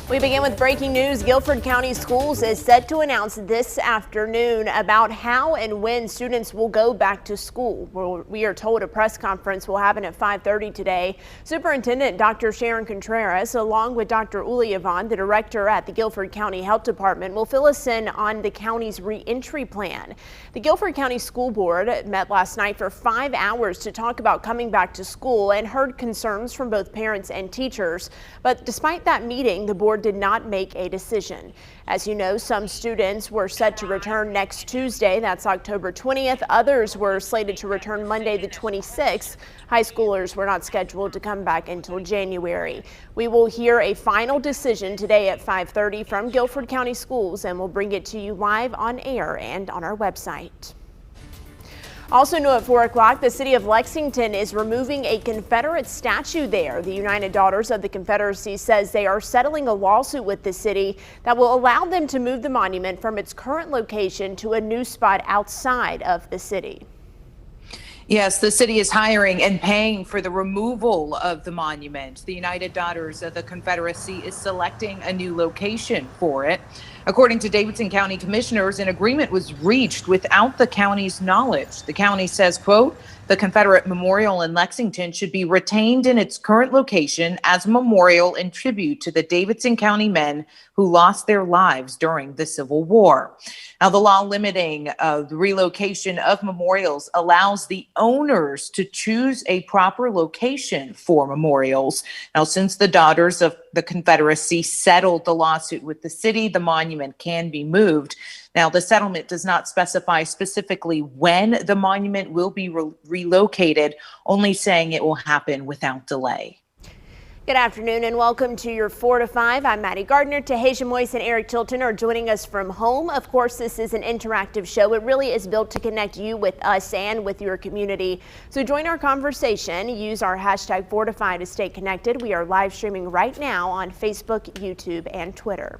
We begin with breaking news. Guilford County Schools is set to announce this afternoon about how and when students will go back to school. We are told a press conference will happen at 5:30 today. Superintendent Dr. Sharon Contreras, along with Dr. Uli Yvonne, the director at the Guilford County Health Department, will fill us in on the county's reentry plan. The Guilford County School Board met last night for 5 hours to talk about coming back to school and heard concerns from both parents and teachers. But despite that meeting, the board did not make a decision. As you know, some students were set to return next Tuesday. That's October 20th. Others were slated to return Monday the 26th. High schoolers were not scheduled to come back until January. We will hear a final decision today at 5:30 from Guilford County Schools, and we'll bring it to you live on air and on our website. Also new at 4 o'clock, the city of Lexington is removing a Confederate statue there. The United Daughters of the Confederacy says they are settling a lawsuit with the city that will allow them to move the monument from its current location to a new spot outside of the city. Yes, the city is hiring and paying for the removal of the monument. The United Daughters of the Confederacy is selecting a new location for it. According to Davidson County commissioners, an agreement was reached without the county's knowledge. The county says, quote, the Confederate Memorial in Lexington should be retained in its current location as a memorial in tribute to the Davidson County men who lost their lives during the Civil War. Now, the law limiting the relocation of memorials allows the owners to choose a proper location for memorials. Now, since the Daughters of the Confederacy settled the lawsuit with the city, the monument can be moved. Now, the settlement does not specify specifically when the monument will be relocated, only saying it will happen without delay. Good afternoon and welcome to your 4 to 5. I'm Maddie Gardner. Tahasia Moyes and Eric Tilton are joining us from home. Of course, this is an interactive show. It really is built to connect you with us and with your community. So join our conversation. Use our hashtag 4 to 5 to stay connected. We are live streaming right now on Facebook, YouTube, and Twitter.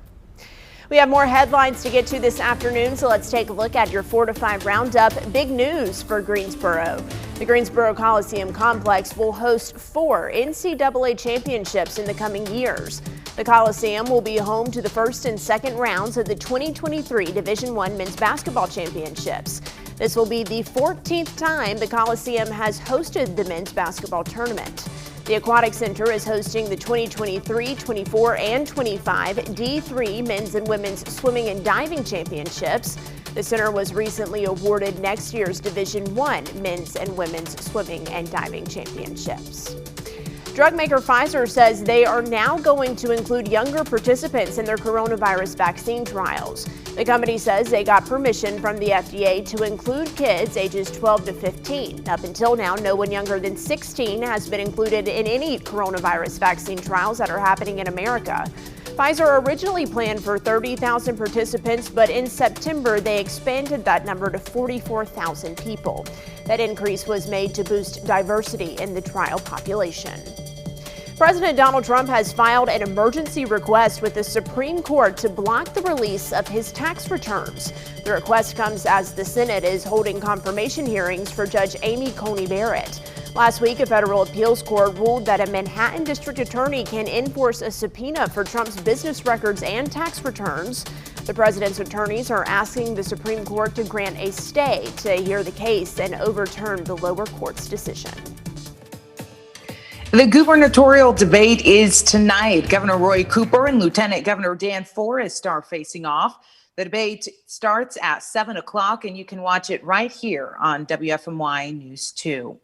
We have more headlines to get to this afternoon, so let's take a look at your 4 to 5 roundup. Big news for Greensboro. The Greensboro Coliseum Complex will host 4 NCAA championships in the coming years. The Coliseum will be home to the first and second rounds of the 2023 Division I Men's Basketball Championships. This will be the 14th time the Coliseum has hosted the men's basketball tournament. The Aquatic Center is hosting the 2023, 24, and 25 D3 Men's and Women's Swimming and Diving Championships. The center was recently awarded next year's Division I Men's and Women's Swimming and Diving Championships. Drug maker Pfizer says they are now going to include younger participants in their coronavirus vaccine trials. The company says they got permission from the FDA to include kids ages 12 to 15. Up until now, no one younger than 16 has been included in any coronavirus vaccine trials that are happening in America. Pfizer originally planned for 30,000 participants, but in September they expanded that number to 44,000 people. That increase was made to boost diversity in the trial population. President Donald Trump has filed an emergency request with the Supreme Court to block the release of his tax returns. The request comes as the Senate is holding confirmation hearings for Judge Amy Coney Barrett. Last week, a federal appeals court ruled that a Manhattan district attorney can enforce a subpoena for Trump's business records and tax returns. The president's attorneys are asking the Supreme Court to grant a stay to hear the case and overturn the lower court's decision. The gubernatorial debate is tonight. Governor Roy Cooper and Lieutenant Governor Dan Forest are facing off. The debate starts at 7 o'clock, and you can watch it right here on WFMY News 2.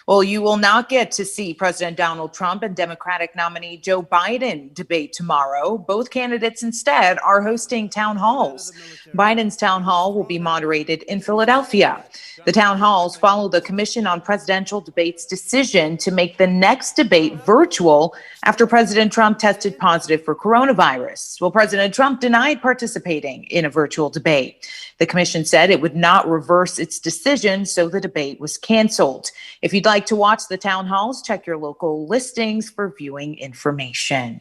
Well, you will not get to see President Donald Trump and Democratic nominee Joe Biden debate tomorrow. Both candidates instead are hosting town halls. Biden's town hall will be moderated in Philadelphia. The town halls follow the Commission on Presidential Debates decision to make the next debate virtual after President Trump tested positive for coronavirus. Well, President Trump denied participating in a virtual debate. The commission said it would not reverse its decision, so the debate was canceled. If you'd like to watch the town halls, check your local listings for viewing information.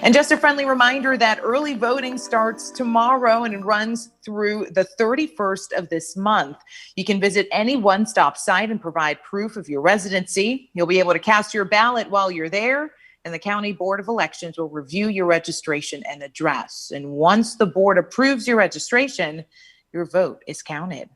And just a friendly reminder that early voting starts tomorrow and it runs through the 31st of this month. You can visit any one-stop site and provide proof of your residency. You'll be able to cast your ballot while you're there. and the County Board of Elections will review your registration and address. And once the board approves your registration, your vote is counted.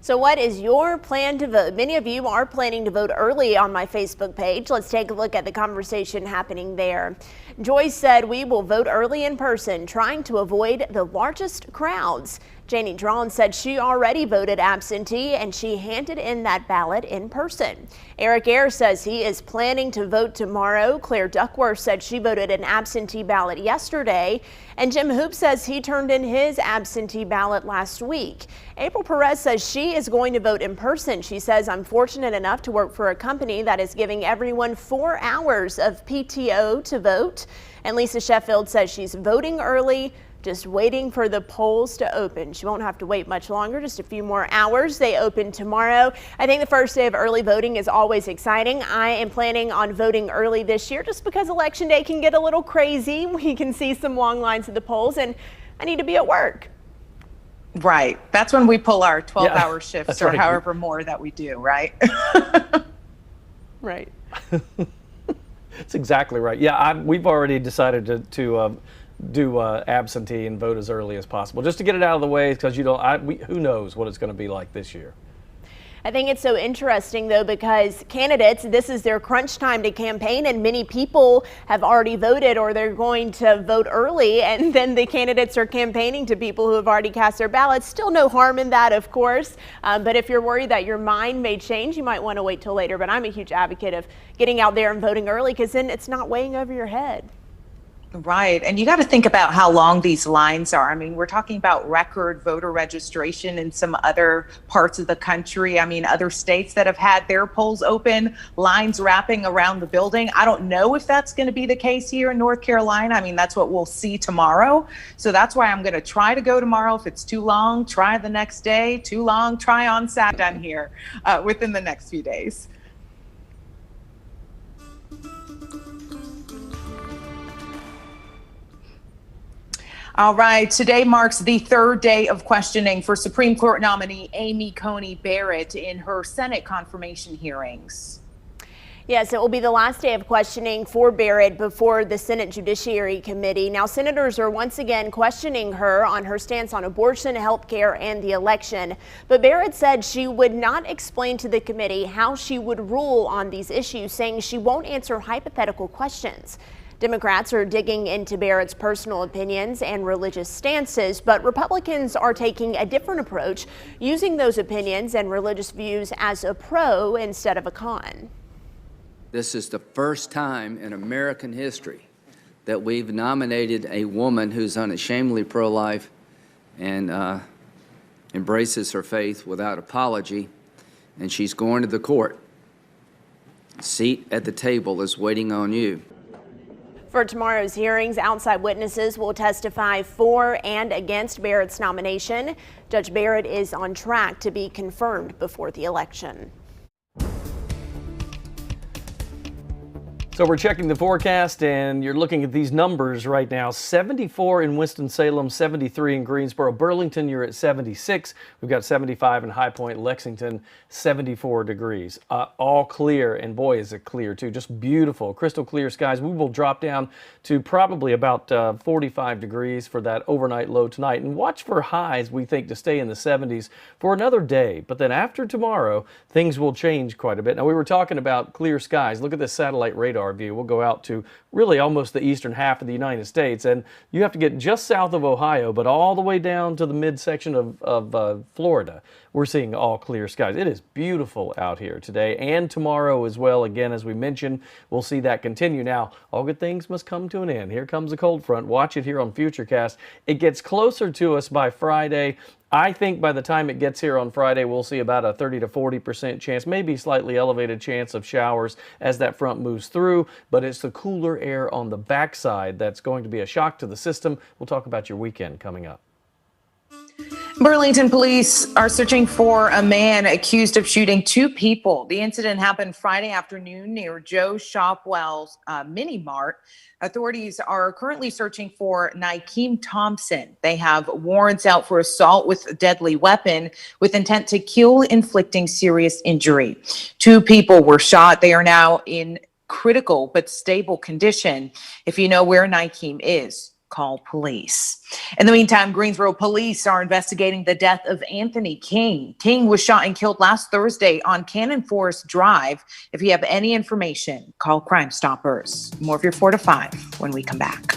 So what is your plan to vote? Many of you are planning to vote early on my Facebook page. Let's take a look at the conversation happening there. Joyce said, "We will vote early in person, trying to avoid the largest crowds." Janie Drawn said she already voted absentee and she handed in that ballot in person. Eric Ayers says he is planning to vote tomorrow. Claire Duckworth said she voted an absentee ballot yesterday. And Jim Hoop says he turned in his absentee ballot last week. April Perez says she is going to vote in person. She says, "I'm fortunate enough to work for a company that is giving everyone 4 hours of PTO to vote." And Lisa Sheffield says she's voting early, just waiting for the polls to open. She won't have to wait much longer, just a few more hours. They open tomorrow. I think the first day of early voting is always exciting. I am planning on voting early this year just because Election Day can get a little crazy. We can see some long lines at the polls and I need to be at work. Right. That's when we pull our 12-hour shifts that's or right. however more that we do, right? Right. That's exactly right. Yeah, we've already decided to do absentee and vote as early as possible, just to get it out of the way, because who knows what it's going to be like this year. I think it's so interesting, though, because candidates, this is their crunch time to campaign, and many people have already voted or they're going to vote early, and then the candidates are campaigning to people who have already cast their ballots. Still no harm in that, of course, but if you're worried that your mind may change, you might want to wait till later. But I'm a huge advocate of getting out there and voting early, because then it's not weighing over your head. Right. And you got to think about how long these lines are. I mean, we're talking about record voter registration in some other parts of the country. I mean, other states that have had their polls open, lines wrapping around the building. I don't know if that's going to be the case here in North Carolina. I mean, that's what we'll see tomorrow. So that's why I'm going to try to go tomorrow. If it's too long, try the next day. Too long, try on Saturday done here within the next few days. All right, today marks the third day of questioning for Supreme Court nominee Amy Coney Barrett in her Senate confirmation hearings. Yes, it will be the last day of questioning for Barrett before the Senate Judiciary Committee. Now, senators are once again questioning her on her stance on abortion, health care, and the election. But Barrett said she would not explain to the committee how she would rule on these issues, saying she won't answer hypothetical questions. Democrats are digging into Barrett's personal opinions and religious stances, but Republicans are taking a different approach, using those opinions and religious views as a pro instead of a con. This is the first time in American history that we've nominated a woman who's unashamedly pro-life and embraces her faith without apology, and she's going to the court. The seat at the table is waiting on you. For tomorrow's hearings, outside witnesses will testify for and against Barrett's nomination. Judge Barrett is on track to be confirmed before the election. So we're checking the forecast and you're looking at these numbers right now. 74 in Winston-Salem, 73 in Greensboro. Burlington, you're at 76. We've got 75 in High Point. Lexington, 74 degrees. All clear, and boy, is it clear too. Just beautiful, crystal clear skies. We will drop down to probably about 45 degrees for that overnight low tonight. And watch for highs, we think, to stay in the 70s for another day. But then after tomorrow, things will change quite a bit. Now, we were talking about clear skies. Look at this satellite radar view. We'll go out to really almost the eastern half of the United States, and you have to get just south of Ohio, but all the way down to the midsection of Florida. We're seeing all clear skies. It is beautiful out here today and tomorrow as well. Again, as we mentioned, we'll see that continue. Now, all good things must come to an end. Here comes a cold front. Watch it here on Futurecast. It gets closer to us by Friday. I think by the time it gets here on Friday, we'll see about a 30 to 40% chance, maybe slightly elevated chance of showers as that front moves through, but it's the cooler air on the backside that's going to be a shock to the system. We'll talk about your weekend coming up. Burlington police are searching for a man accused of shooting two people. The incident happened Friday afternoon near Joe Shopwell's Mini Mart. Authorities are currently searching for Nykeem Thompson. They have warrants out for assault with a deadly weapon with intent to kill, inflicting serious injury. Two people were shot. They are now in critical but stable condition. If you know where Nykeem is, call police. In the meantime, Greensboro police are investigating the death of Anthony King. King was shot and killed last Thursday on Cannon Forest Drive. If you have any information, call Crime Stoppers. More of your 4 to 5 when we come back.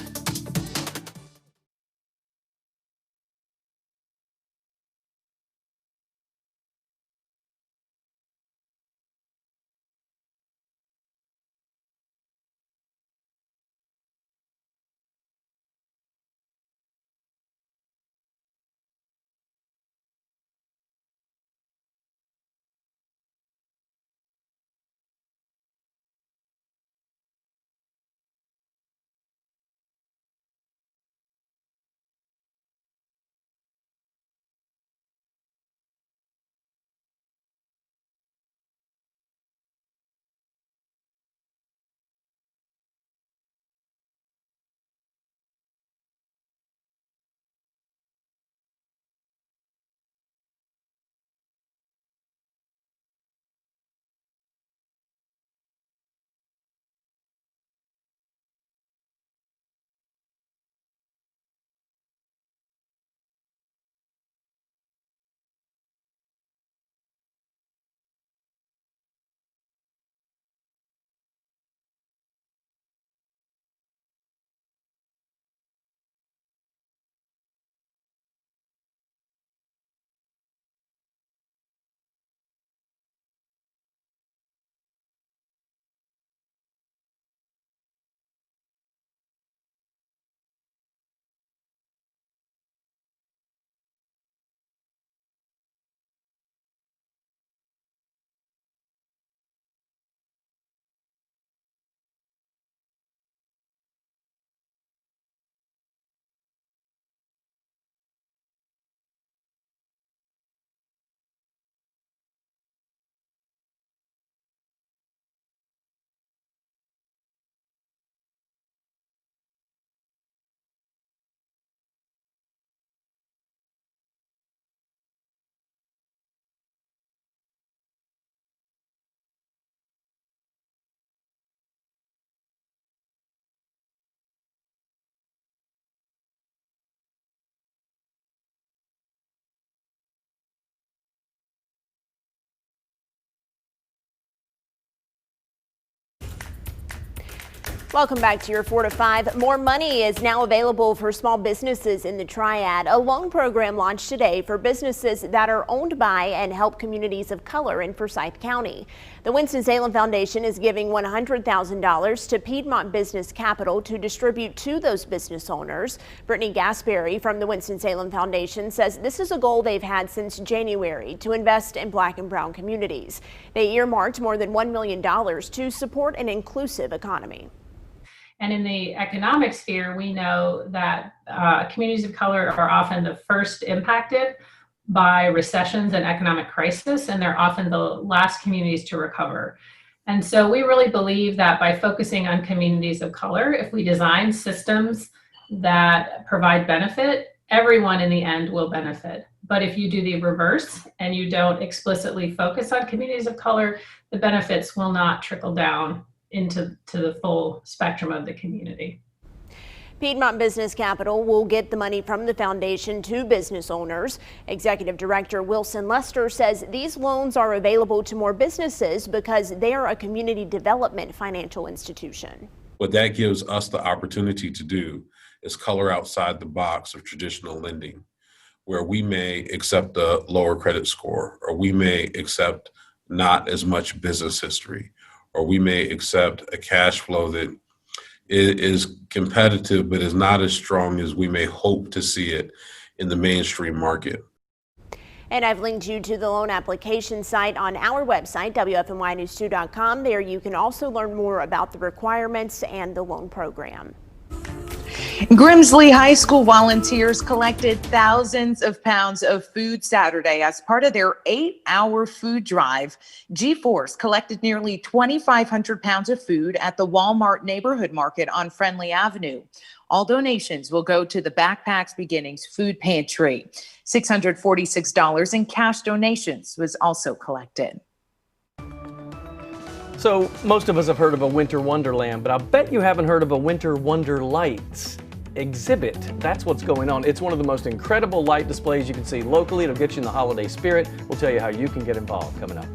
Welcome back to your 4 to 5. More money is now available for small businesses in the Triad. A loan program launched today for businesses that are owned by and help communities of color in Forsyth County. The Winston-Salem Foundation is giving $100,000 to Piedmont Business Capital to distribute to those business owners. Brittany Gasberry from the Winston-Salem Foundation says this is a goal they've had since January to invest in Black and brown communities. They earmarked more than $1 million to support an inclusive economy. And in the economic sphere, we know that communities of color are often the first impacted by recessions and economic crisis, and they're often the last communities to recover. And so we really believe that by focusing on communities of color, if we design systems that provide benefit, everyone in the end will benefit. But if you do the reverse and you don't explicitly focus on communities of color, the benefits will not trickle down into the full spectrum of the community. Piedmont Business Capital will get the money from the foundation to business owners. Executive Director Wilson Lester says these loans are available to more businesses because they are a community development financial institution. What that gives us the opportunity to do is color outside the box of traditional lending, where we may accept a lower credit score, or we may accept not as much business history, or we may accept a cash flow that is competitive but is not as strong as we may hope to see it in the mainstream market. And I've linked you to the loan application site on our website, WFNYnews2.com. There you can also learn more about the requirements and the loan program. Grimsley High School volunteers collected thousands of pounds of food Saturday as part of their 8-hour food drive. G-Force collected nearly 2,500 pounds of food at the Walmart neighborhood market on Friendly Avenue. All donations will go to the Backpacks Beginnings Food Pantry. $646 in cash donations was also collected. So most of us have heard of a winter wonderland, but I bet you haven't heard of a winter wonder lights exhibit. That's what's going on. It's one of the most incredible light displays you can see locally. It'll get you in the holiday spirit. We'll tell you how you can get involved coming up.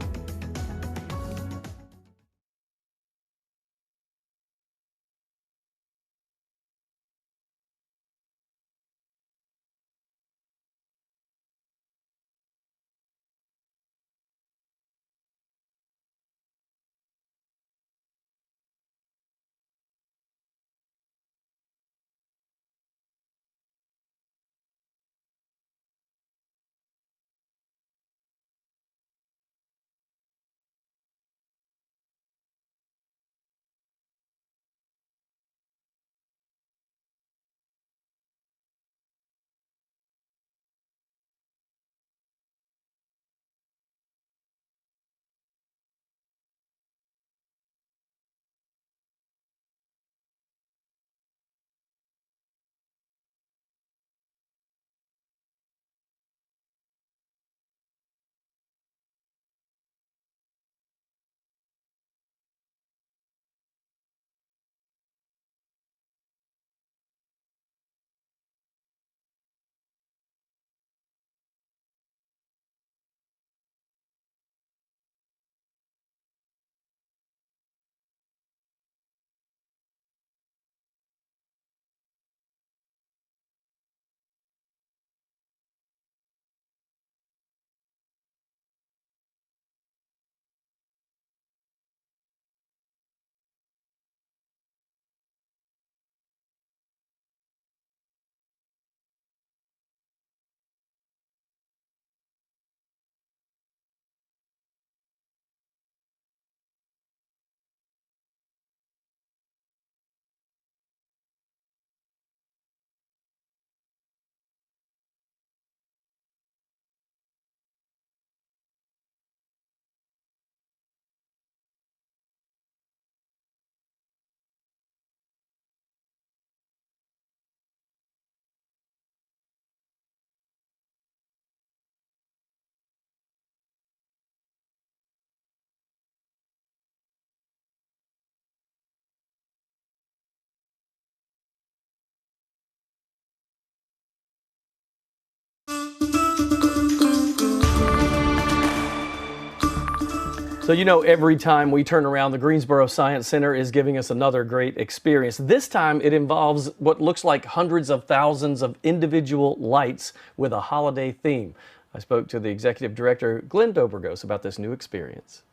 So you know, every time we turn around, the Greensboro Science Center is giving us another great experience. This time it involves what looks like hundreds of thousands of individual lights with a holiday theme. I spoke to the executive director, Glenn Dobrogos, about this new experience.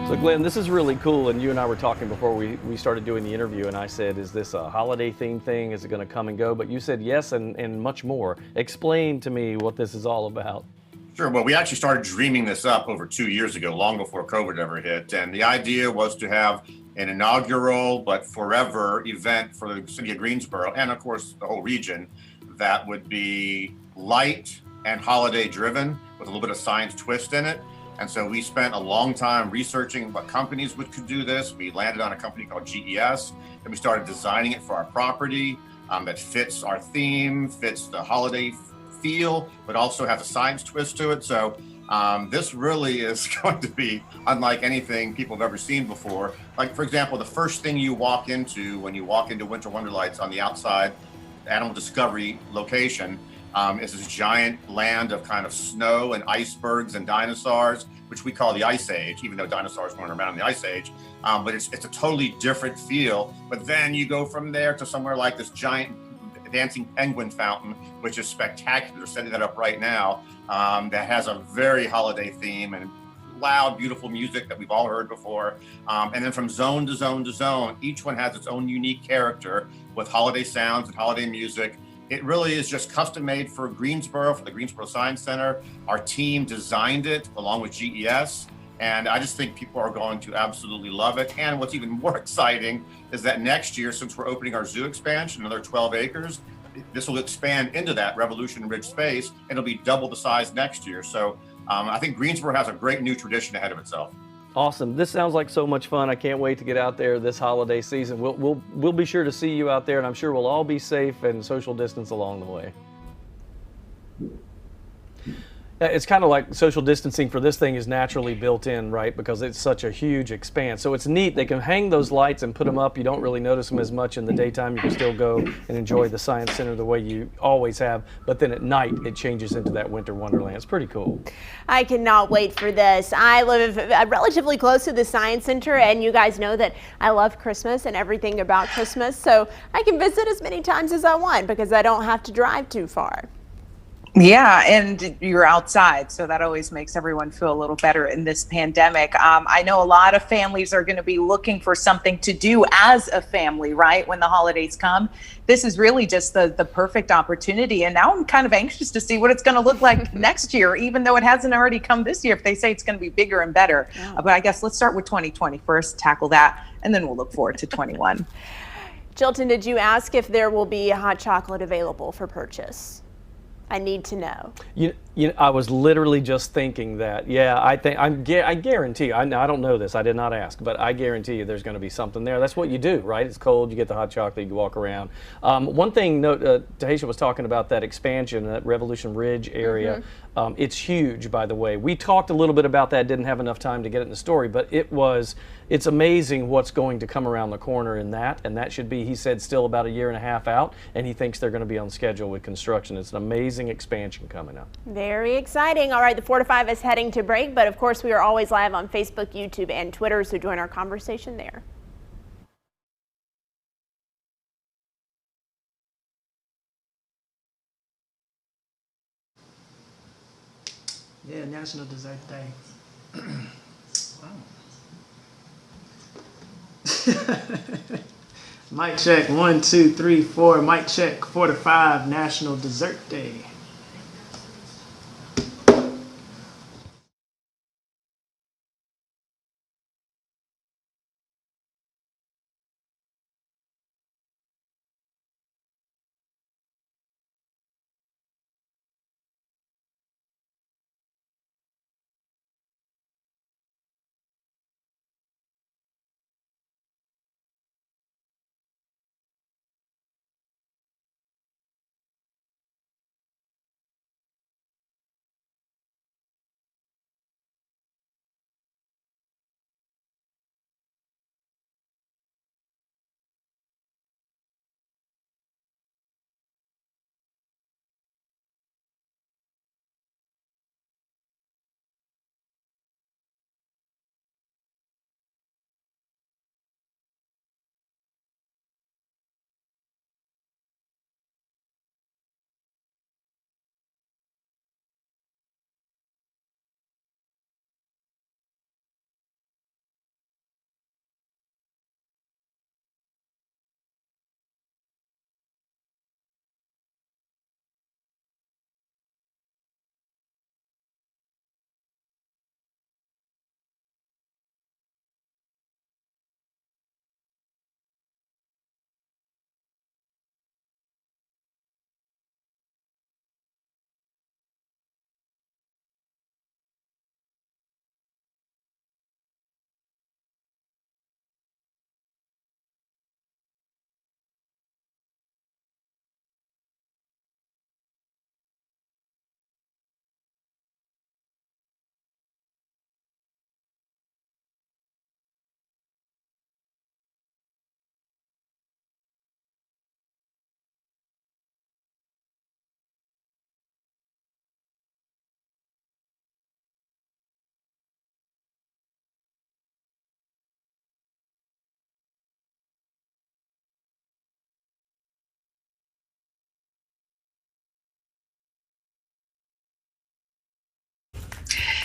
So Glenn, this is really cool, and you and I were talking before we started doing the interview, and I said, is this a holiday themed thing? Is it going to come and go? But you said yes, and much more. Explain to me what this is all about. Sure. Well, we actually started dreaming this up over 2 years ago, long before COVID ever hit. And the idea was to have an inaugural but forever event for the city of Greensboro, and of course the whole region, that would be light and holiday driven with a little bit of science twist in it. And so we spent a long time researching what companies could do this. We landed on a company called GES, and we started designing it for our property that fits our theme, fits the holiday feel, but also has a science twist to it. So this really is going to be unlike anything people have ever seen before. Like, for example, the first thing you walk into when you walk into Winter Wonderlights on the outside animal discovery location is this giant land of kind of snow and icebergs and dinosaurs, which we call the Ice Age, even though dinosaurs weren't around in the Ice Age. But it's a totally different feel. But then you go from there to somewhere like this giant dancing penguin fountain, which is spectacular. They're setting that up right now. That has a very holiday theme and loud, beautiful music that we've all heard before. And then from zone to zone to zone, each one has its own unique character with holiday sounds and holiday music. It really is just custom made for Greensboro, for the Greensboro Science Center. Our team designed it along with GES. And I just think people are going to absolutely love it. And what's even more exciting is that next year, since we're opening our zoo expansion, another 12 acres, this will expand into that Revolution Ridge space, and it'll be double the size next year. So I think Greensboro has a great new tradition ahead of itself. Awesome. This sounds like so much fun. I can't wait to get out there this holiday season. We'll be sure to see you out there, and I'm sure we'll all be safe and social distance along the way. It's kind of like social distancing for this thing is naturally built in, right? Because it's such a huge expanse. So it's neat. They can hang those lights and put them up. You don't really notice them as much in the daytime. You can still go and enjoy the Science Center the way you always have. But then at night, it changes into that winter wonderland. It's pretty cool. I cannot wait for this. I live relatively close to the Science Center, and you guys know that I love Christmas and everything about Christmas. So I can visit as many times as I want because I don't have to drive too far. Yeah, and you're outside, so that always makes everyone feel a little better in this pandemic. I know a lot of families are going to be looking for something to do as a family, right, when the holidays come. This is really just the perfect opportunity, and now I'm kind of anxious to see what it's going to look like next year, even though it hasn't already come this year, if they say it's going to be bigger and better. Yeah. But I guess let's start with 2020 first, tackle that, and then we'll look forward to 21. Chilton, did you ask if there will be hot chocolate available for purchase? I need to know. I was literally just thinking that. Yeah, I guarantee you. I don't know this. I did not ask, but I guarantee you there's going to be something there. That's what you do, right? It's cold. You get the hot chocolate. You walk around. One thing, Tahisha was talking about that expansion, that Revolution Ridge area. Mm-hmm. It's huge, by the way. We talked a little bit about that. Didn't have enough time to get it in the story, but it's amazing what's going to come around the corner in that, and that should be, he said, still about a year and a half out, and he thinks they're going to be on schedule with construction. It's an amazing expansion coming up. Very exciting. All right, the 4 to 5 is heading to break, but of course we are always live on Facebook, YouTube, and Twitter, so join our conversation there. Yeah, National Dessert Day. Mic check 1, 2, 3, 4. Mic check 4 to 5. National Dessert Day.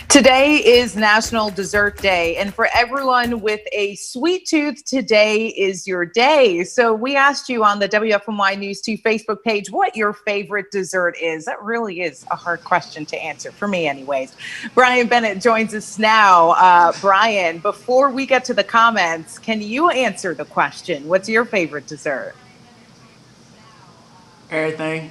Today is National Dessert Day, and for everyone with a sweet tooth, today is your day. So we asked you on the WFMY News 2 Facebook page what your favorite dessert is. That really is a hard question to answer, for me anyways. Brian Bennett joins us now. Brian, before we get to the comments, can you answer the question? What's your favorite dessert? Everything.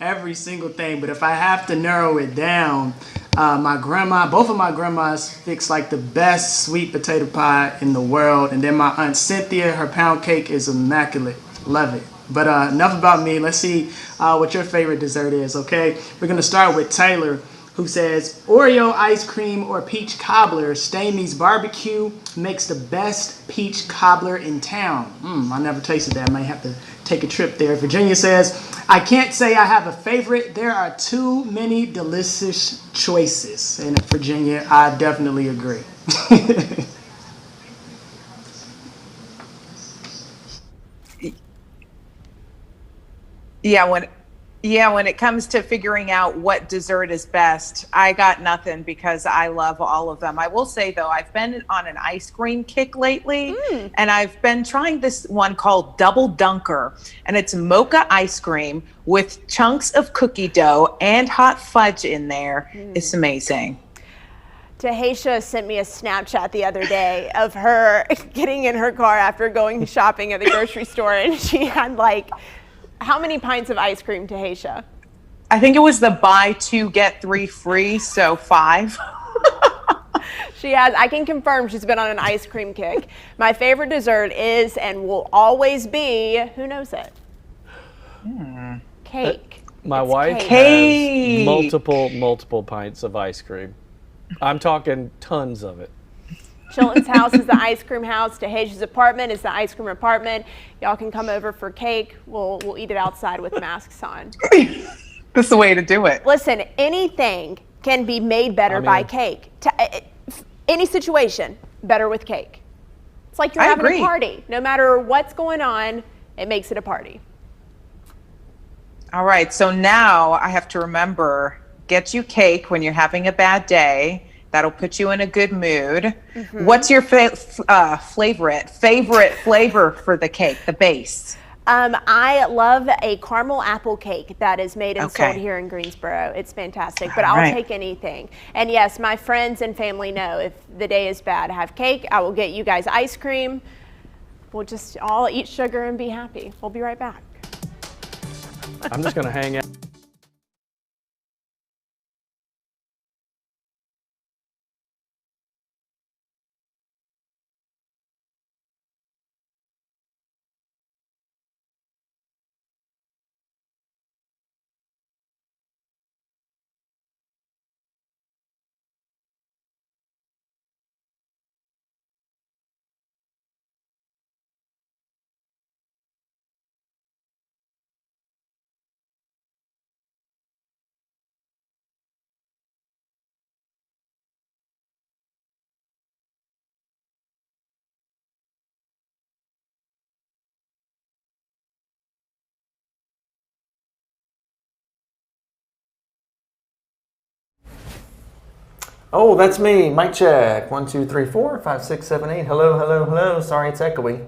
Every single thing. But if I have to narrow it down, both of my grandmas fix like the best sweet potato pie in the world. And then my Aunt Cynthia, her pound cake is immaculate. Love it. But enough about me. Let's see what your favorite dessert is, okay? We're going to start with Taylor, who says, Oreo ice cream or peach cobbler. Stamey's barbecue makes the best peach cobbler in town. I never tasted that. I might have to take a trip there. Virginia says, I can't say I have a favorite. There are too many delicious choices. And Virginia, I definitely agree. Yeah, when it comes to figuring out what dessert is best, I got nothing because I love all of them. I will say though, I've been on an ice cream kick lately, and I've been trying this one called Double Dunker, and it's mocha ice cream with chunks of cookie dough and hot fudge in there. It's amazing. Tahisha sent me a Snapchat the other day of her getting in her car after going shopping at the grocery store, and she had like, how many pints of ice cream, Tahisha? I think it was the buy two, get three free, so 5. She has, I can confirm she's been on an ice cream kick. My favorite dessert is and will always be, who knows it? Cake. My It's wife cake. has multiple pints of ice cream. I'm talking tons of it. Chilton's house is the ice cream house. Tahisha's apartment is the ice cream apartment. Y'all can come over for cake. We'll eat it outside with masks on. That's the way to do it. Listen, anything can be made better by cake. Any situation, better with cake. It's like you're having a party. No matter what's going on, it makes it a party. All right, so now I have to remember, get you cake when you're having a bad day. That'll put you in a good mood. What's your favorite flavor for the cake, the base? I love a caramel apple cake that is made and sold here in Greensboro. It's fantastic, but I'll take anything. And yes, my friends and family know if the day is bad, have cake. I will get you guys ice cream. We'll just all eat sugar and be happy. We'll be right back. I'm just going to hang out. Oh, that's me. Mic check. 1, 2, 3, 4, 5, 6, 7, 8. Hello, hello, hello. Sorry, it's echoey.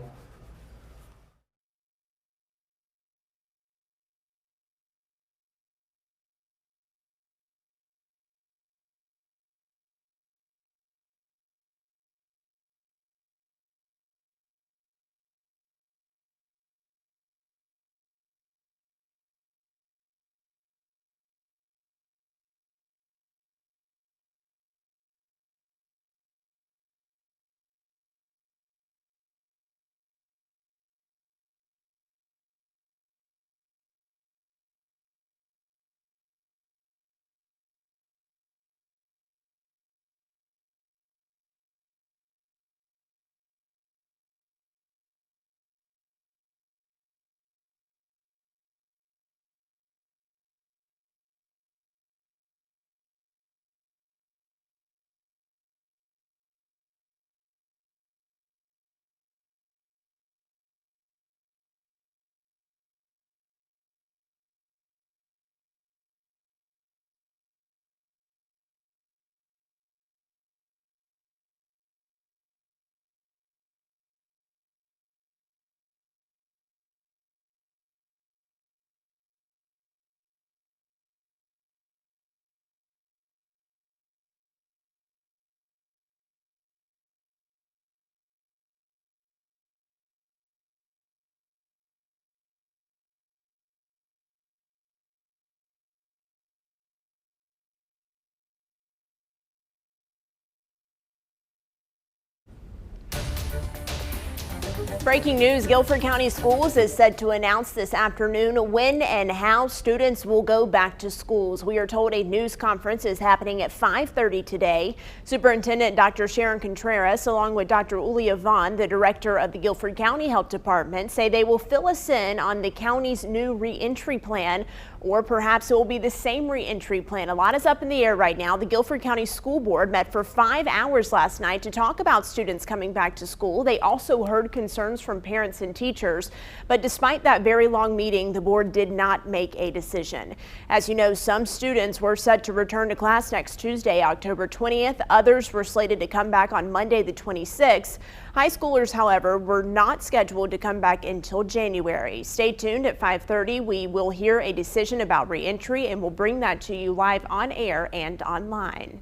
Breaking news, Guilford County Schools is set to announce this afternoon when and how students will go back to schools. We are told a news conference is happening at 5:30 today. Superintendent Dr. Sharon Contreras, along with Dr. Ulia Vaughn, the director of the Guilford County Health Department, say they will fill us in on the county's new reentry plan, or perhaps it will be the same reentry plan. A lot is up in the air right now. The Guilford County School Board met for 5 hours last night to talk about students coming back to school. They also heard concerns from parents and teachers, but despite that very long meeting, the board did not make a decision. As you know, some students were set to return to class next Tuesday, October 20th. Others were slated to come back on Monday, the 26th. High schoolers, however, were not scheduled to come back until January. Stay tuned at 5:30. We will hear a decision about reentry, and we'll bring that to you live on air and online.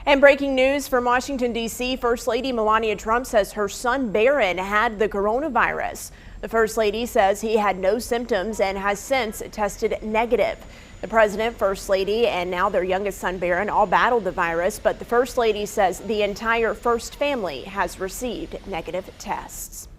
And breaking news from Washington, D.C., First Lady Melania Trump says her son Barron had the coronavirus. The First Lady says he had no symptoms and has since tested negative. The President, First Lady, and now their youngest son Barron all battled the virus, but the First Lady says the entire First family has received negative tests.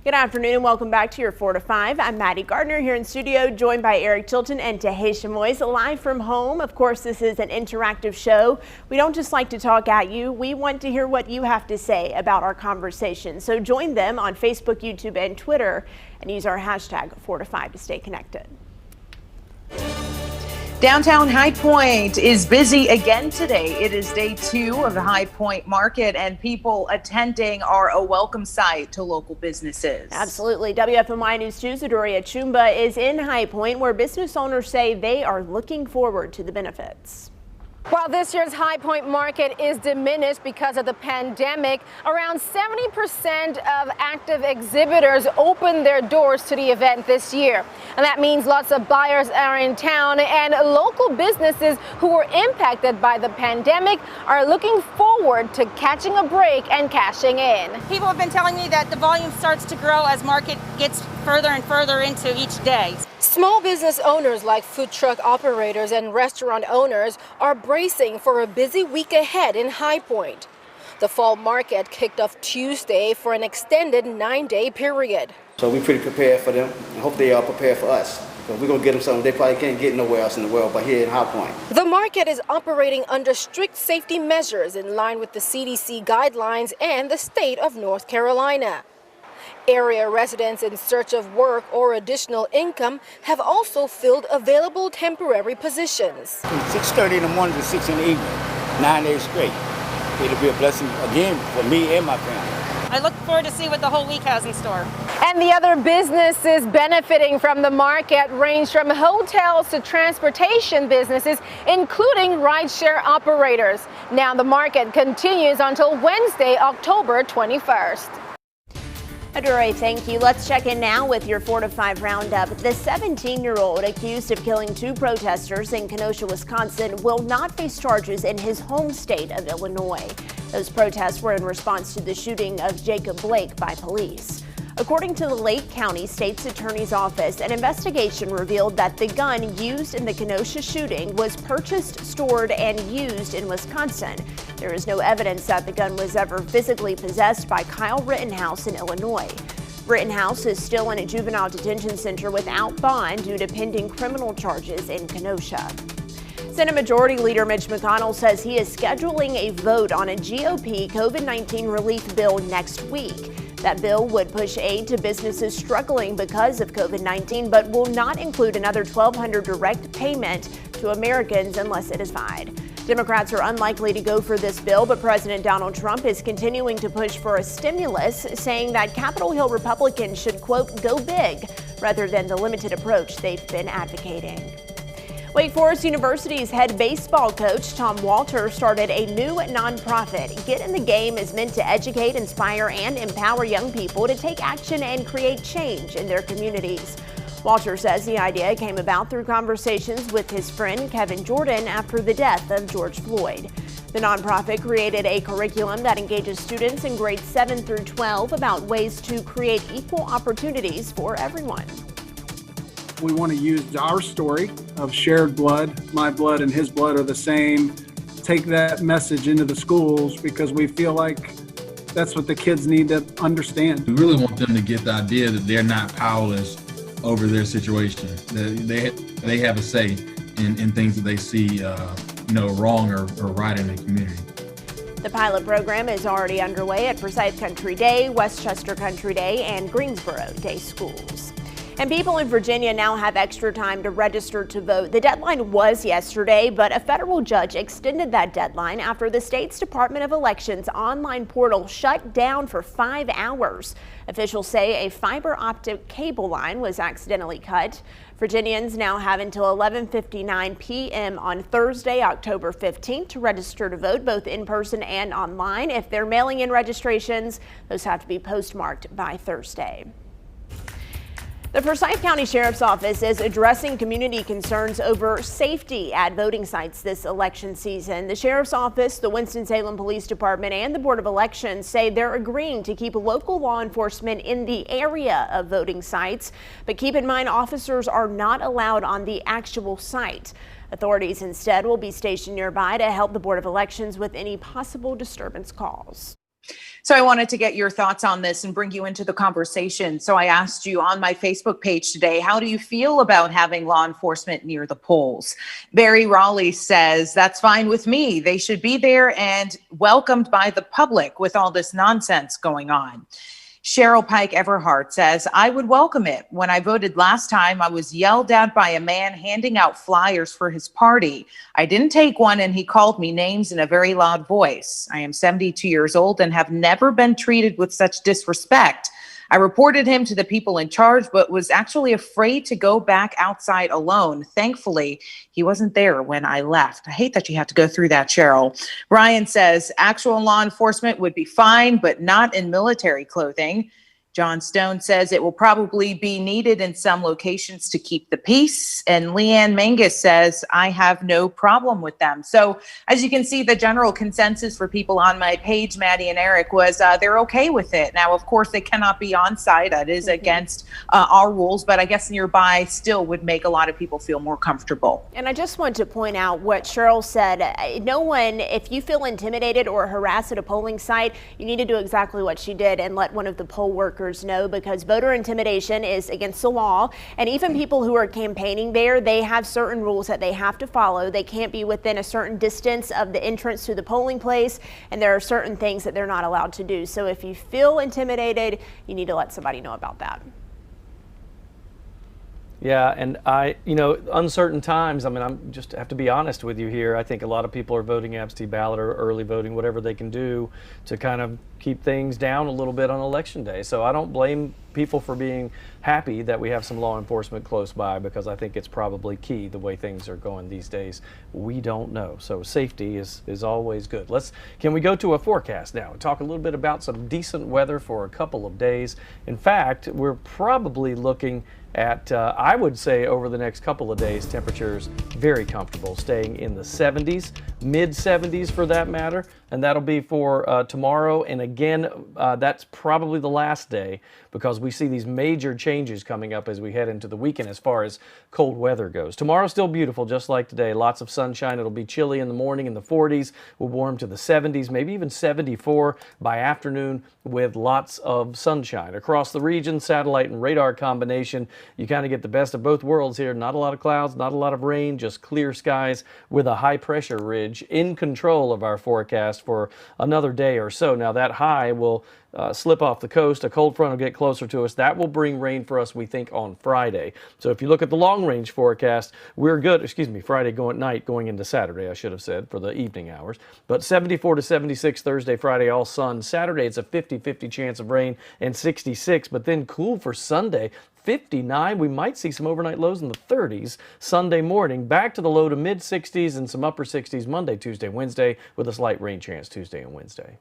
Good afternoon and welcome back to your 4 to 5. I'm Maddie Gardner here in studio, joined by Eric Tilton and Tahisha Moyes, live from home. Of course, this is an interactive show. We don't just like to talk at you. We want to hear what you have to say about our conversation. So join them on Facebook, YouTube, and Twitter, and use our hashtag 4 to 5 to stay connected. Downtown High Point is busy again today. It is day 2 of the High Point Market, and people attending are a welcome sight to local businesses. Absolutely. WFMY News 2's Adoria Chumba is in High Point, where business owners say they are looking forward to the benefits. While this year's High Point Market is diminished because of the pandemic, around 70% of active exhibitors opened their doors to the event this year. And that means lots of buyers are in town, and local businesses who were impacted by the pandemic are looking forward to catching a break and cashing in. People have been telling me that the volume starts to grow as market gets further and further into each day. Small business owners like food truck operators and restaurant owners are bracing for a busy week ahead in High Point. The fall market kicked off Tuesday for an extended 9-day period. So we're pretty prepared for them. I hope they are prepared for us. Because we're going to get them something they probably can't get nowhere else in the world but here in High Point. The market is operating under strict safety measures in line with the CDC guidelines and the state of North Carolina. Area residents in search of work or additional income have also filled available temporary positions. From 6:30 in the morning to 6 in the evening, 9 days straight. It'll be a blessing again for me and my family. I look forward to see what the whole week has in store. And the other businesses benefiting from the market range from hotels to transportation businesses, including rideshare operators. Now the market continues until Wednesday, October 21st. Adore, thank you. Let's check in now with your 4 to 5 roundup. The 17-year-old accused of killing 2 protesters in Kenosha, Wisconsin, will not face charges in his home state of Illinois. Those protests were in response to the shooting of Jacob Blake by police. According to the Lake County State's Attorney's Office, an investigation revealed that the gun used in the Kenosha shooting was purchased, stored, and used in Wisconsin. There is no evidence that the gun was ever physically possessed by Kyle Rittenhouse in Illinois. Rittenhouse is still in a juvenile detention center without bond due to pending criminal charges in Kenosha. Senate Majority Leader Mitch McConnell says he is scheduling a vote on a GOP COVID-19 relief bill next week. That bill would push aid to businesses struggling because of COVID-19, but will not include another $1,200 direct payment to Americans unless it is voted. Democrats are unlikely to go for this bill, but President Donald Trump is continuing to push for a stimulus, saying that Capitol Hill Republicans should, quote, go big, rather than the limited approach they've been advocating. Wake Forest University's head baseball coach, Tom Walter, started a new nonprofit. Get in the Game is meant to educate, inspire, and empower young people to take action and create change in their communities. Walter says the idea came about through conversations with his friend Kevin Jordan after the death of George Floyd. The nonprofit created a curriculum that engages students in grades 7 through 12 about ways to create equal opportunities for everyone. We want to use our story of shared blood, my blood and his blood are the same, take that message into the schools because we feel like That's what the kids need to understand. We really want them to get the idea that they're not powerless over their situation. They have a say in things that they see wrong or right in the community. The pilot program is already underway at Forsyth Country Day, Westchester Country Day, and Greensboro Day schools. And people in Virginia now have extra time to register to vote. The deadline was yesterday, but a federal judge extended that deadline after the state's Department of Elections online portal shut down for 5 hours. Officials say a fiber optic cable line was accidentally cut. Virginians now have until 11:59 p.m. on Thursday, October 15th to register to vote, both in person and online. If they're mailing in registrations, those have to be postmarked by Thursday. The Forsyth County Sheriff's Office is addressing community concerns over safety at voting sites this election season. The Sheriff's Office, the Winston-Salem Police Department, and the Board of Elections say they're agreeing to keep local law enforcement in the area of voting sites. But keep in mind, officers are not allowed on the actual site. Authorities instead will be stationed nearby to help the Board of Elections with any possible disturbance calls. So I wanted to get your thoughts on this and bring you into the conversation. So I asked you on my Facebook page today, how do you feel about having law enforcement near the polls? Barry Raleigh says, that's fine with me. They should be there and welcomed by the public with all this nonsense going on. Cheryl Pike Everhart says, I would welcome it. When I voted last time, I was yelled at by a man handing out flyers for his party. I didn't take one and he called me names in a very loud voice. I am 72 years old and have never been treated with such disrespect. I reported him to the people in charge, but was actually afraid to go back outside alone. Thankfully, he wasn't there when I left. I hate that you have to go through that, Cheryl. Brian says actual law enforcement would be fine, but not in military clothing. John Stone says it will probably be needed in some locations to keep the peace. And Leanne Mangus says, I have no problem with them. So as you can see, the general consensus for people on my page, Maddie and Eric, was they're okay with it. Now, of course, they cannot be on site. That is against our rules, but I guess nearby still would make a lot of people feel more comfortable. And I just want to point out what Cheryl said. No one, if you feel intimidated or harassed at a polling site, you need to do exactly what she did and let one of the poll workers know, because voter intimidation is against the law. And even people who are campaigning there, they have certain rules that they have to follow. They can't be within a certain distance of the entrance to the polling place, and there are certain things that they're not allowed to do. So if you feel intimidated, you need to let somebody know about that. Yeah, and uncertain times, I'm just have to be honest with you here. I think a lot of people are voting absentee ballot or early voting, whatever they can do to kind of keep things down a little bit on election day. So I don't blame people for being happy that we have some law enforcement close by, because I think it's probably key the way things are going these days. We don't know. So safety is always good. Can we go to a forecast now and talk a little bit about some decent weather for a couple of days? In fact, we're probably looking at, I would say, over the next couple of days, temperatures very comfortable, staying in the 70s, mid 70s for that matter, and that'll be for tomorrow. And again, that's probably the last day, because we see these major changes coming up as we head into the weekend as far as cold weather goes. Tomorrow's still beautiful, just like today. Lots of sunshine. It'll be chilly in the morning in the 40s. We'll warm to the 70s, maybe even 74 by afternoon, with lots of sunshine. Across the region, satellite and radar combination, you kind of get the best of both worlds here. Not a lot of clouds, not a lot of rain, just clear skies with a high pressure ridge in control of our forecast for another day or so. Now that high will slip off the coast. A cold front will get closer to us. That will bring rain for us, we think, on Friday. So if you look at the long range forecast, we're good. Friday night going into Saturday, I should have said, for the evening hours. But 74 to 76 Thursday, Friday, all sun. Saturday, it's a 50-50 chance of rain, and 66. But then cool for Sunday. 59. We might see some overnight lows in the 30s Sunday morning, back to the low to mid 60s and some upper 60s Monday, Tuesday, Wednesday, with a slight rain chance Tuesday and Wednesday.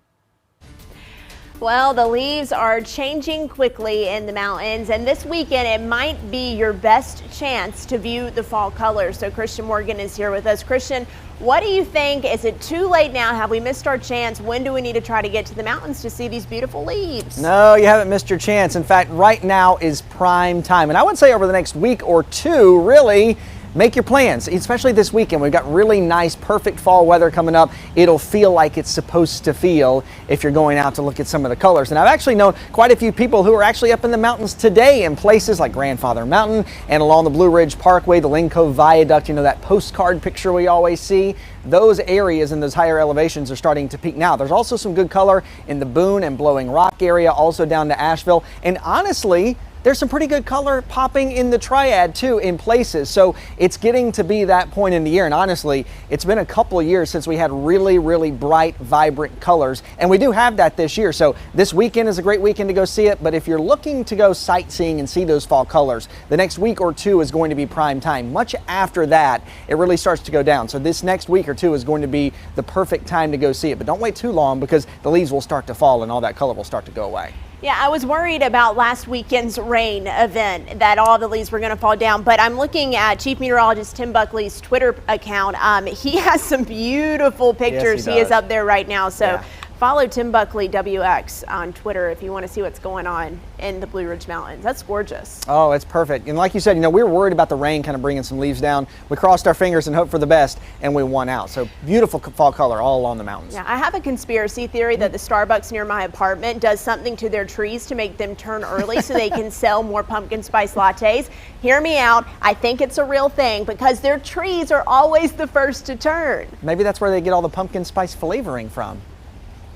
Well, the leaves are changing quickly in the mountains, and this weekend it might be your best chance to view the fall colors. So Christian Morgan is here with us. Christian, what do you think? Is it too late now? Have we missed our chance? When do we need to try to get to the mountains to see these beautiful leaves? No, you haven't missed your chance. In fact, right now is prime time. And I would say over the next week or two, really, make your plans, especially this weekend. We've got really nice, perfect fall weather coming up. It'll feel like it's supposed to feel if you're going out to look at some of the colors. And I've actually known quite a few people who are actually up in the mountains today in places like Grandfather Mountain and along the Blue Ridge Parkway, the Lynn Cove Viaduct, you know, that postcard picture we always see. Those areas in those higher elevations are starting to peak now. There's also some good color in the Boone and Blowing Rock area, also down to Asheville. And honestly, there's some pretty good color popping in the Triad too in places. So it's getting to be that point in the year. And honestly, it's been a couple of years since we had really, really bright, vibrant colors. And we do have that this year. So this weekend is a great weekend to go see it. But if you're looking to go sightseeing and see those fall colors, the next week or two is going to be prime time. Much after that, it really starts to go down. So this next week or two is going to be the perfect time to go see it. But don't wait too long, because the leaves will start to fall and all that color will start to go away. Yeah, I was worried about last weekend's rain event, that all the leaves were going to fall down, but I'm looking at Chief Meteorologist Tim Buckley's Twitter account. He has some beautiful pictures. Yes, he is up there right now, so Yeah. follow Tim Buckley WX on Twitter if you want to see what's going on in the Blue Ridge Mountains. That's gorgeous. Oh, it's perfect. And like you said, you know, we were worried about the rain kind of bringing some leaves down. We crossed our fingers and hoped for the best, and we won out. So beautiful fall color all along the mountains. Yeah, I have a conspiracy theory that the Starbucks near my apartment does something to their trees to make them turn early so they can sell more pumpkin spice lattes. Hear me out. I think it's a real thing because their trees are always the first to turn. Maybe that's where they get all the pumpkin spice flavoring from.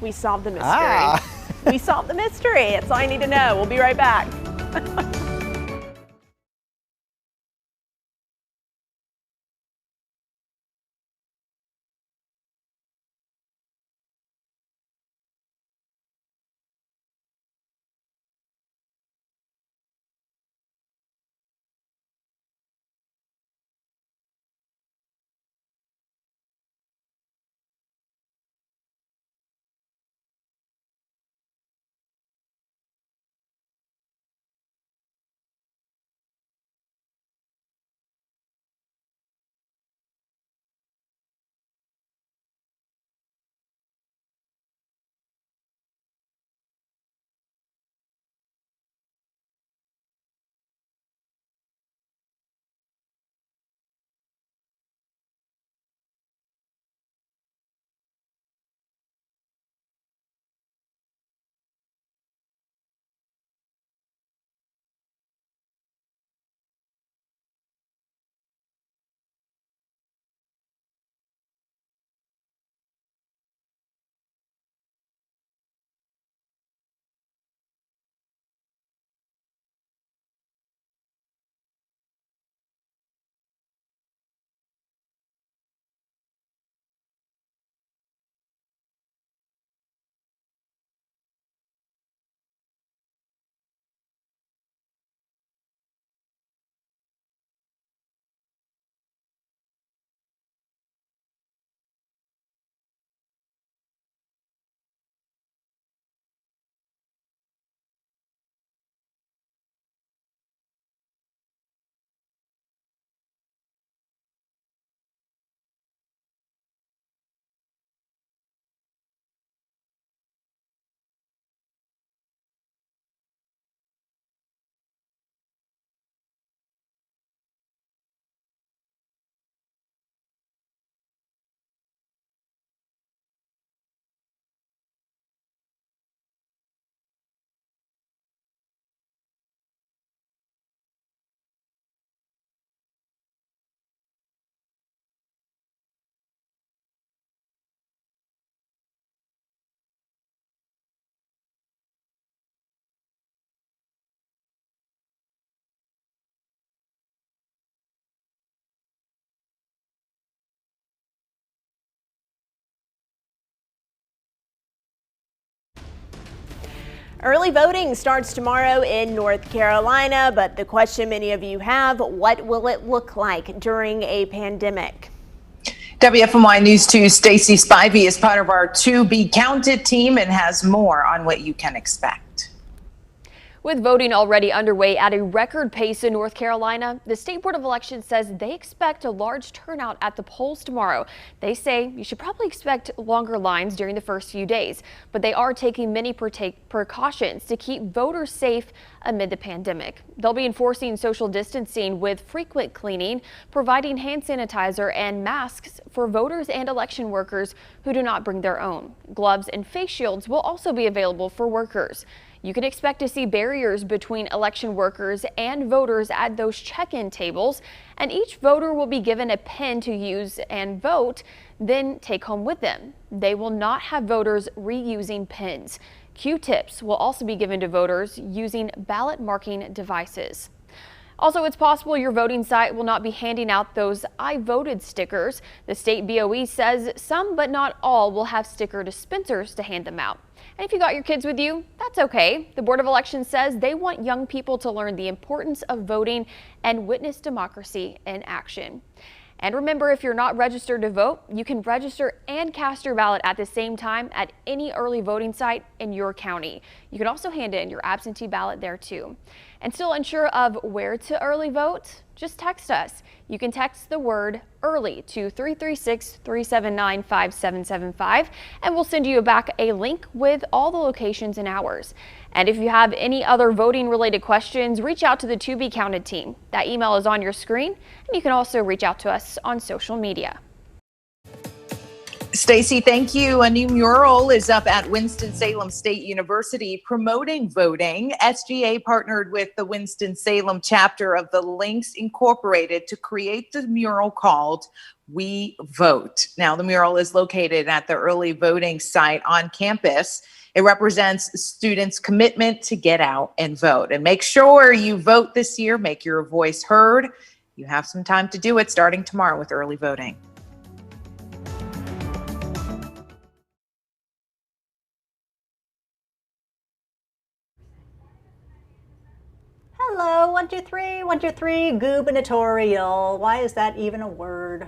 We solved the mystery. We solved the mystery. That's all I need to know. We'll be right back. Early voting starts tomorrow in North Carolina, but the question many of you have, what will it look like during a pandemic? WFMY News 2's Stacey Spivey is part of our To Be Counted team and has more on what you can expect. With voting already underway at a record pace in North Carolina, the State Board of Elections says they expect a large turnout at the polls tomorrow. They say you should probably expect longer lines during the first few days, but they are taking many precautions to keep voters safe amid the pandemic. They'll be enforcing social distancing with frequent cleaning, providing hand sanitizer and masks for voters and election workers who do not bring their own. Gloves and face shields will also be available for workers. You can expect to see barriers between election workers and voters at those check-in tables, and each voter will be given a pen to use and vote, then take home with them. They will not have voters reusing pens. Q-tips will also be given to voters using ballot marking devices. Also, it's possible your voting site will not be handing out those I voted stickers. The state BOE says some but not all will have sticker dispensers to hand them out. And if you got your kids with you, that's okay. The Board of Elections says they want young people to learn the importance of voting and witness democracy in action. And remember, if you're not registered to vote, you can register and cast your ballot at the same time at any early voting site in your county. You can also hand in your absentee ballot there too. And still unsure of where to early vote? Just text us. You can text the word early to 336-379-5775 and we'll send you back a link with all the locations and hours. And if you have any other voting related questions, reach out to the To Be Counted team. That email is on your screen, and you can also reach out to us on social media. Stacy, thank you. A new mural is up at Winston-Salem State University promoting voting. SGA partnered with the Winston-Salem chapter of the Links Incorporated to create the mural called We Vote. Now, the mural is located at the early voting site on campus. It represents students' commitment to get out and vote. And make sure you vote this year. Make your voice heard. You have some time to do it starting tomorrow with early voting. Hello, 123, gubernatorial. Why is that even a word?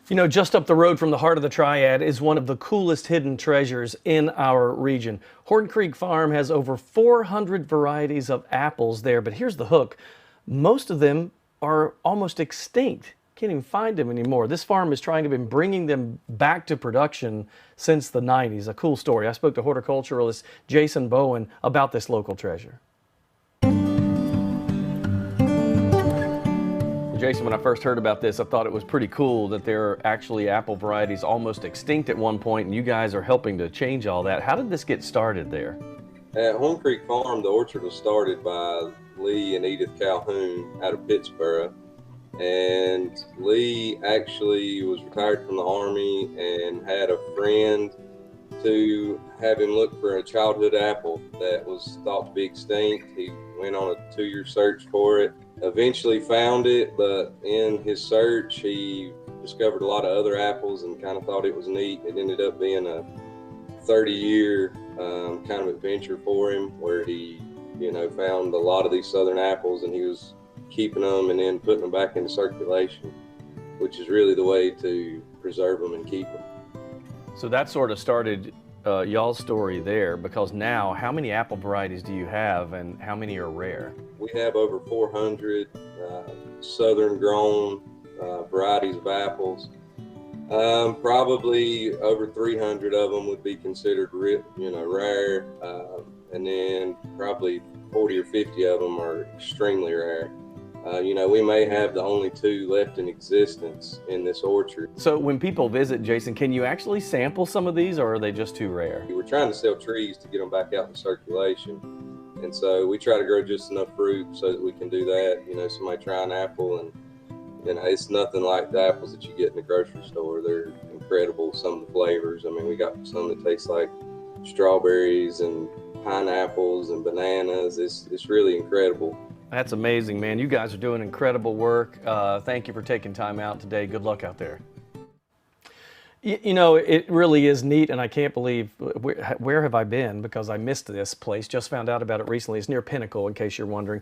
You know, just up the road from the heart of the Triad is one of the coolest hidden treasures in our region. Horn Creek Farm has over 400 varieties of apples there, but here's the hook. Most of them are almost extinct. Can't even find them anymore. This farm is trying to be bringing them back to production since the 90s. A cool story. I spoke to horticulturalist Jason Bowen about this local treasure. Jason, when I first heard about this, I thought it was pretty cool that there are actually apple varieties almost extinct at one point, and you guys are helping to change all that. How did this get started there? At Horn Creek Farm, the orchard was started by Lee and Edith Calhoun out of Pittsburgh. And Lee actually was retired from the Army and had a friend to have him look for a childhood apple that was thought to be extinct. He went on a 2-year search for it, eventually found it, but in his search he discovered a lot of other apples and kind of thought it was neat. It ended up being a 30-year kind of adventure for him, where he, found a lot of these southern apples, and he was keeping them and then putting them back into circulation, which is really the way to preserve them and keep them. So that sort of started y'all's story there, because now how many apple varieties do you have and how many are rare? We have over 400 southern grown varieties of apples. Probably over 300 of them would be considered rare, and then probably 40 or 50 of them are extremely rare. We may have the only 2 left in existence in this orchard. So when people visit, Jason, can you actually sample some of these, or are they just too rare? We're trying to sell trees to get them back out in circulation. And so we try to grow just enough fruit so that we can do that. Somebody try an apple, and it's nothing like the apples that you get in the grocery store. They're incredible, some of the flavors. I mean, we got some that taste like strawberries and pineapples and bananas. It's really incredible. That's amazing, man. You guys are doing incredible work. Thank you for taking time out today. Good luck out there. It really is neat, and I can't believe, where have I been? Because I missed this place, just found out about it recently. It's near Pinnacle, in case you're wondering.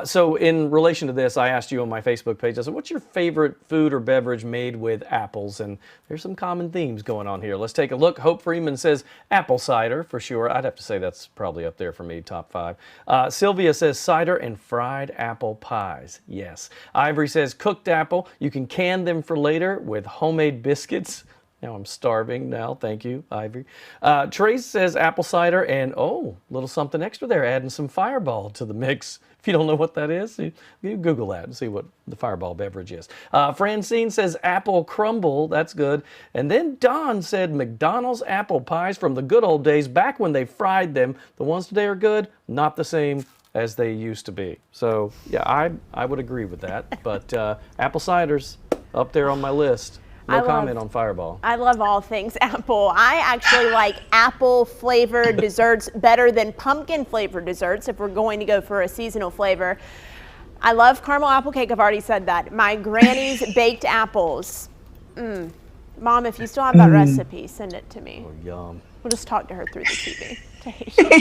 So in relation to this, I asked you on my Facebook page, I said, what's your favorite food or beverage made with apples? And there's some common themes going on here. Let's take a look. Hope Freeman says apple cider, for sure. I'd have to say that's probably up there for me, top 5. Sylvia says cider and fried apple pies. Yes. Ivory says cooked apple. You can can them for later with homemade biscuits. Now I'm starving now. Thank you, Ivory. Trace says apple cider and, little something extra there, adding some Fireball to the mix. If you don't know what that is, you Google that and see what the Fireball beverage is. Francine says apple crumble. That's good. And then Don said McDonald's apple pies from the good old days, back when they fried them. The ones today are good, not the same as they used to be. So, yeah, I would agree with that. But apple cider's up there on my list. No comment on Fireball. I love all things apple. I actually like apple flavored desserts better than pumpkin flavored desserts if we're going to go for a seasonal flavor. I love caramel apple cake. I've already said that. My granny's baked apples. Mom, if you still have that recipe, send it to me. Oh, yum. We'll just talk to her through the TV.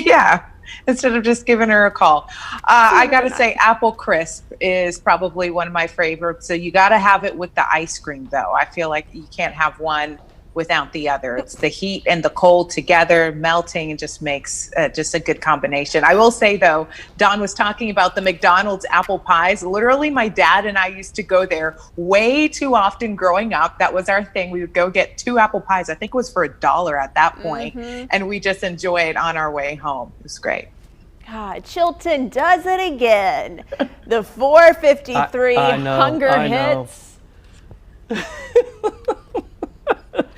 Yeah, instead of just giving her a call. I got to say, apple crisp is probably one of my favorites. So you got to have it with the ice cream, though. I feel like you can't have one without the other. It's the heat and the cold together melting, and just makes just a good combination. I will say, though, Don was talking about the McDonald's apple pies. Literally, my dad and I used to go there way too often growing up. That was our thing. We would go get 2 apple pies. I think it was for $1 at that point, and we just enjoy it on our way home. It was great. God, Chilton does it again. The 453 hunger hits.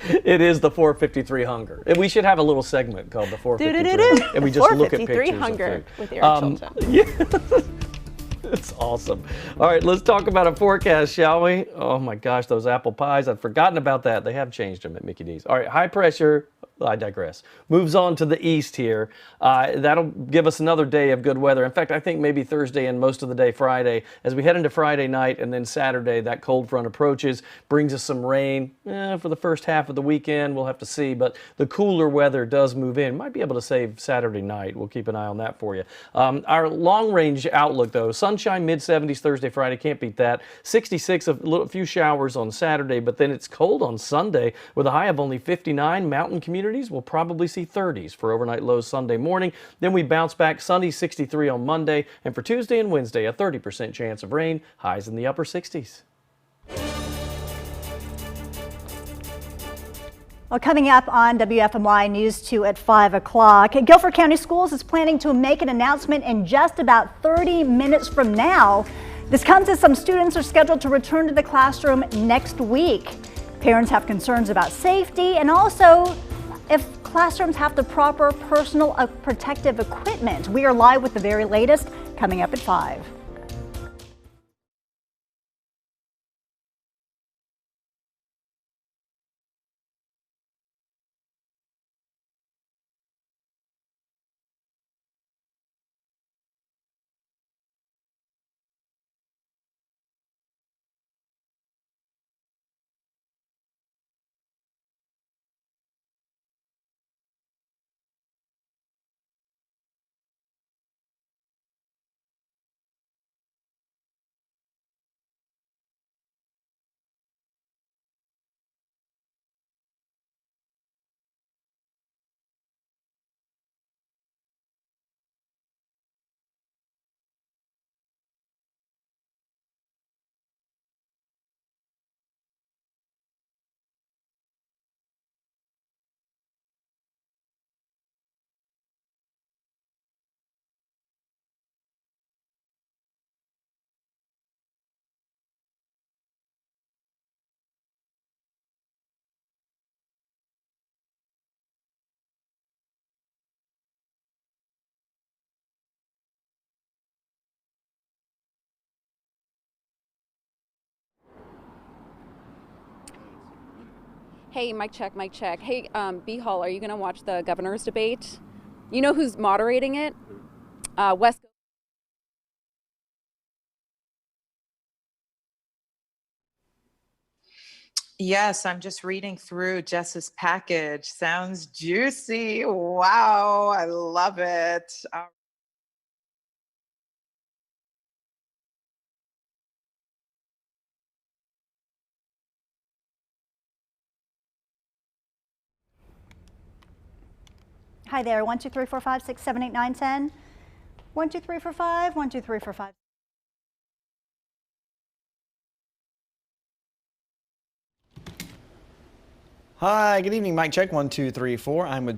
It is the 453 hunger. And we should have a little segment called the 453. And we just look at pictures hunger of food. with Eric Chilton. Yeah. It's awesome. All right, let's talk about a forecast, shall we? Oh my gosh, those apple pies. I'd forgotten about that. They have changed them at Mickey D's. All right, high pressure I digress. Moves on to the east here. That'll give us another day of good weather. In fact, I think maybe Thursday and most of the day Friday. As we head into Friday night and then Saturday, that cold front approaches, brings us some rain for the first half of the weekend. We'll have to see, but the cooler weather does move in. Might be able to save Saturday night. We'll keep an eye on that for you. Our long-range outlook, though, sunshine, mid-70s Thursday, Friday. Can't beat that. 66, a few showers on Saturday, but then it's cold on Sunday with a high of only 59. Mountain communities will probably see 30s for overnight lows Sunday morning. Then we bounce back, sunny 63 on Monday, and for Tuesday and Wednesday, a 30% chance of rain, highs in the upper 60s. Well, coming up on WFMY News 2 at 5 o'clock, Guilford County Schools is planning to make an announcement in just about 30 minutes from now. This comes as some students are scheduled to return to the classroom next week. Parents have concerns about safety and also if classrooms have the proper personal protective equipment. We are live with the very latest coming up at 5. Hey, mic check, mic check. Hey, B Hall, are you going to watch the governor's debate? You know who's moderating it? West. Yes, I'm just reading through Jess's package. Sounds juicy. Wow, I love it. Hi there, 1, 2, 3, 4, 5, 6, 7, 8, 9, 10. 1, 2, 3, 4, 5, 1, 2, 3, 4, 5. Hi, good evening. Mic check, 1, 2, 3, 4. I'm with